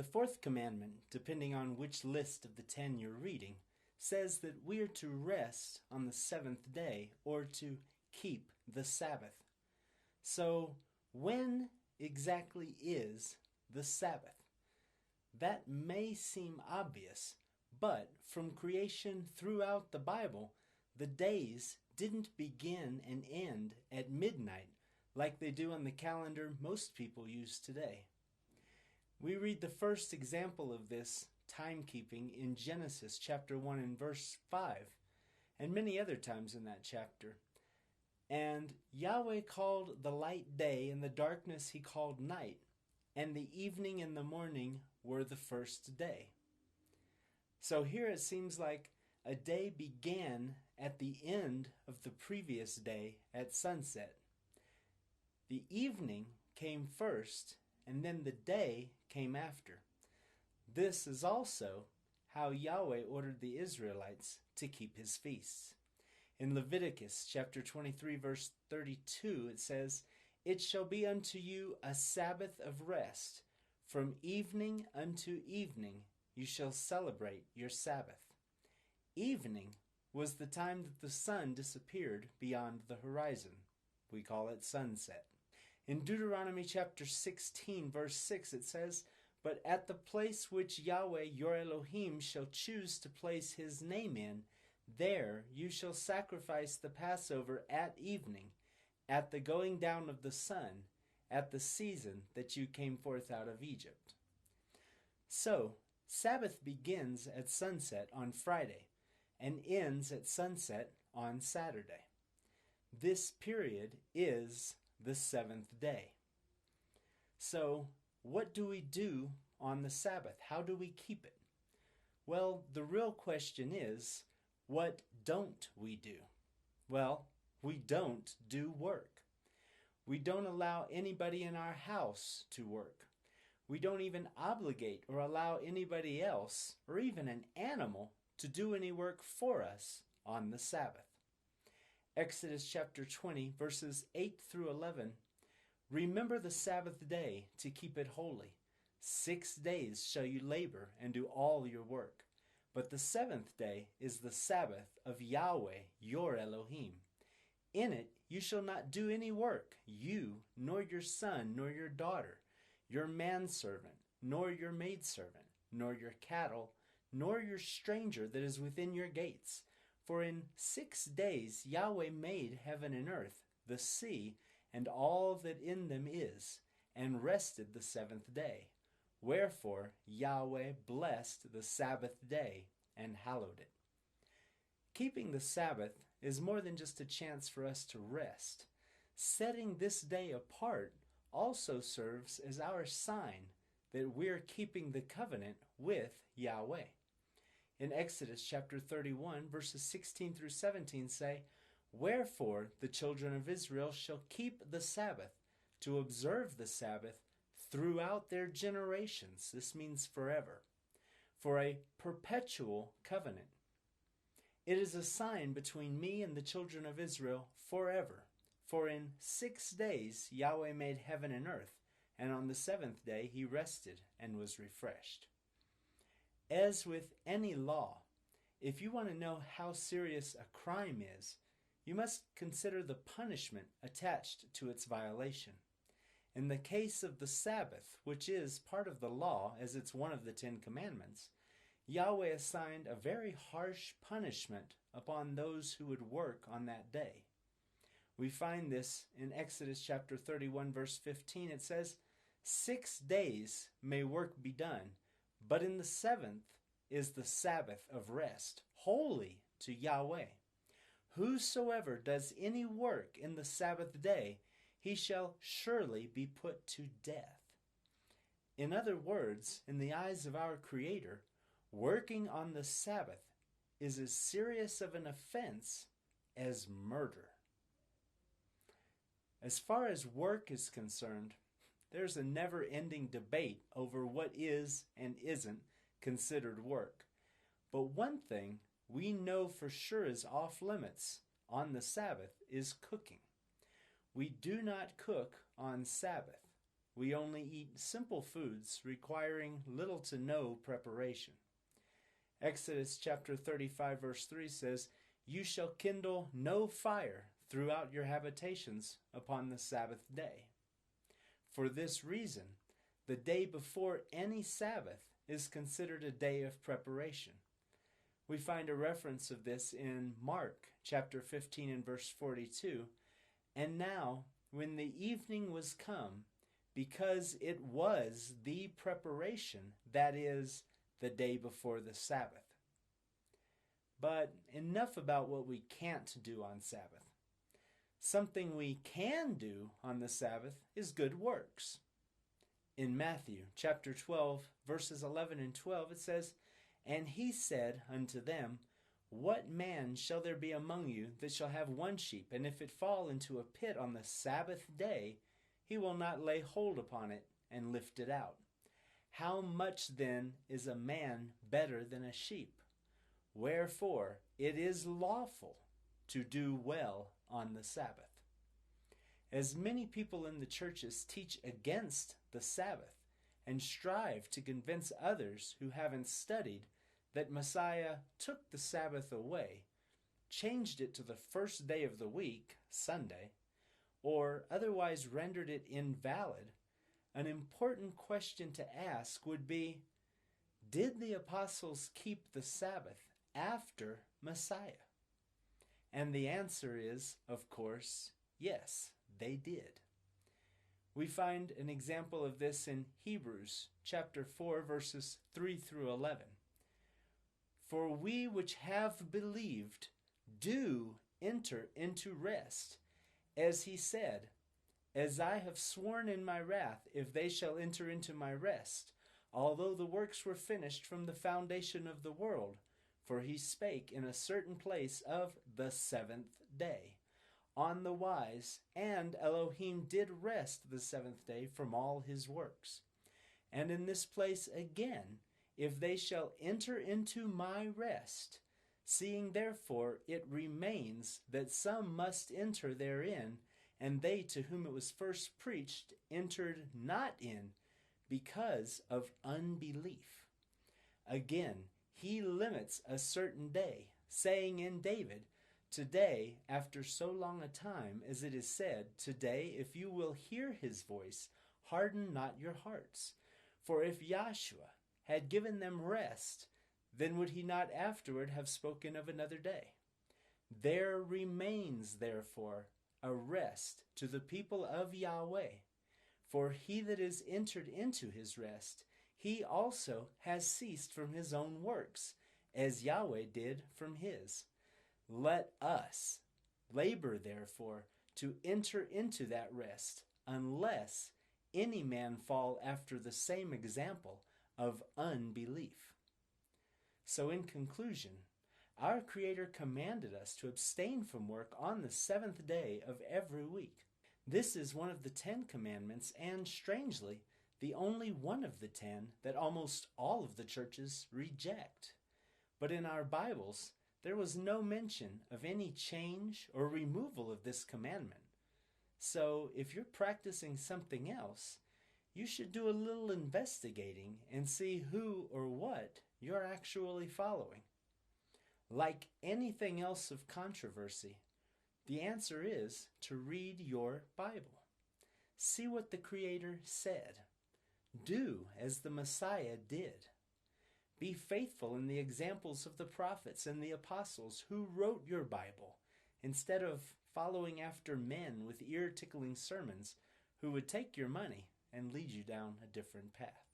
The fourth commandment, depending on which list of the 10 you're reading, says that we are to rest on the seventh day, or to keep the Sabbath. So, when exactly is the Sabbath? That may seem obvious, but from creation throughout the Bible, the days didn't begin and end at midnight like they do on the calendar most people use today. We read the first example of this timekeeping in Genesis chapter 1 and verse 5, and many other times in that chapter. And Yahweh called the light day, and the darkness he called night, and the evening and the morning were the first day. So here it seems like a day began at the end of the previous day at sunset. The evening came first, and then the day came after. This is also how Yahweh ordered the Israelites to keep his feasts. In Leviticus chapter 23 verse 32 it says, "It shall be unto you a Sabbath of rest. From evening unto evening you shall celebrate your Sabbath." Evening was the time that the sun disappeared beyond the horizon. We call it sunset. In Deuteronomy chapter 16 verse 6 it says, "But at the place which Yahweh your Elohim shall choose to place his name in, there you shall sacrifice the Passover at evening, at the going down of the sun, at the season that you came forth out of Egypt." So, Sabbath begins at sunset on Friday and ends at sunset on Saturday. This period is the seventh day. So, what do we do on the Sabbath? How do we keep it? Well, the real question is, what don't we do? Well, we don't do work. We don't allow anybody in our house to work. We don't even obligate or allow anybody else, or even an animal, to do any work for us on the Sabbath. Exodus chapter 20, verses 8 through 11. "Remember the Sabbath day to keep it holy. 6 days shall you labor and do all your work. But the seventh day is the Sabbath of Yahweh your Elohim. In it you shall not do any work, you, nor your son, nor your daughter, your manservant, nor your maidservant, nor your cattle, nor your stranger that is within your gates. For in 6 days Yahweh made heaven and earth, the sea, and all that in them is, and rested the seventh day. Wherefore Yahweh blessed the Sabbath day and hallowed it." Keeping the Sabbath is more than just a chance for us to rest. Setting this day apart also serves as our sign that we're keeping the covenant with Yahweh. In Exodus chapter 31, verses 16 through 17 say, "Wherefore the children of Israel shall keep the Sabbath, to observe the Sabbath throughout their generations." This means forever. "For a perpetual covenant. It is a sign between me and the children of Israel forever. For in 6 days Yahweh made heaven and earth, and on the seventh day he rested and was refreshed." As with any law, if you want to know how serious a crime is, you must consider the punishment attached to its violation. In the case of the Sabbath, which is part of the law as it's one of the 10 commandments, Yahweh assigned a very harsh punishment upon those who would work on that day. We find this in Exodus chapter 31 verse 15. It says, 6 days may work be done, but in the seventh is the Sabbath of rest, holy to Yahweh. Whosoever does any work in the Sabbath day, he shall surely be put to death. In other words, in the eyes of our Creator, working on the Sabbath is as serious of an offense as murder. As far as work is concerned, there's a never-ending debate over what is and isn't considered work. But one thing we know for sure is off limits on the Sabbath is cooking. We do not cook on Sabbath. we only eat simple foods requiring little to no preparation. Exodus chapter 35 verse 3 says, "You shall kindle no fire throughout your habitations upon the Sabbath day." For this reason, the day before any Sabbath is considered a day of preparation. We find a reference of this in Mark chapter 15 and verse 42. "And now, when the evening was come, because it was the preparation, that is, the day before the Sabbath." But enough about what we can't do on Sabbath. Something we can do on the Sabbath is good works. In Matthew chapter 12, verses 11 and 12, it says, "And he said unto them, What man shall there be among you that shall have one sheep, and if it fall into a pit on the Sabbath day, he will not lay hold upon it and lift it out? How much then is a man better than a sheep? Wherefore it is lawful to do well on the Sabbath." As many people in the churches teach against the Sabbath and strive to convince others who haven't studied that Messiah took the Sabbath away, changed it to the first day of the week, Sunday, or otherwise rendered it invalid, an important question to ask would be, did the apostles keep the Sabbath after Messiah? And the answer is, of course, yes, they did. We find an example of this in Hebrews chapter 4, verses 3 through 11. "For we which have believed do enter into rest, as he said, As I have sworn in my wrath, if they shall enter into my rest, although the works were finished from the foundation of the world. For he spake in a certain place of the seventh day. On the wise, and Elohim did rest the seventh day from all his works. And in this place again, if they shall enter into my rest, seeing therefore it remains that some must enter therein, and they to whom it was first preached entered not in, because of unbelief. Again, he limits a certain day, saying in David, Today, after so long a time, as it is said, Today, if you will hear his voice, harden not your hearts. For if Yahshua had given them rest, then would he not afterward have spoken of another day? There remains, therefore, a rest to the people of Yahweh. For he that is entered into his rest, he also has ceased from his own works, as Yahweh did from his. Let us labor, therefore, to enter into that rest, unless any man fall after the same example of unbelief. So in conclusion, our Creator commanded us to abstain from work on the seventh day of every week. This is one of the 10 commandments, and strangely, the only one of the 10 that almost all of the churches reject. But in our Bibles, there was no mention of any change or removal of this commandment. So if you're practicing something else, you should do a little investigating and see who or what you're actually following. Like anything else of controversy, the answer is to read your Bible. See what the Creator said. Do as the Messiah did. Be faithful in the examples of the prophets and the apostles who wrote your Bible, instead of following after men with ear-tickling sermons who would take your money and lead you down a different path.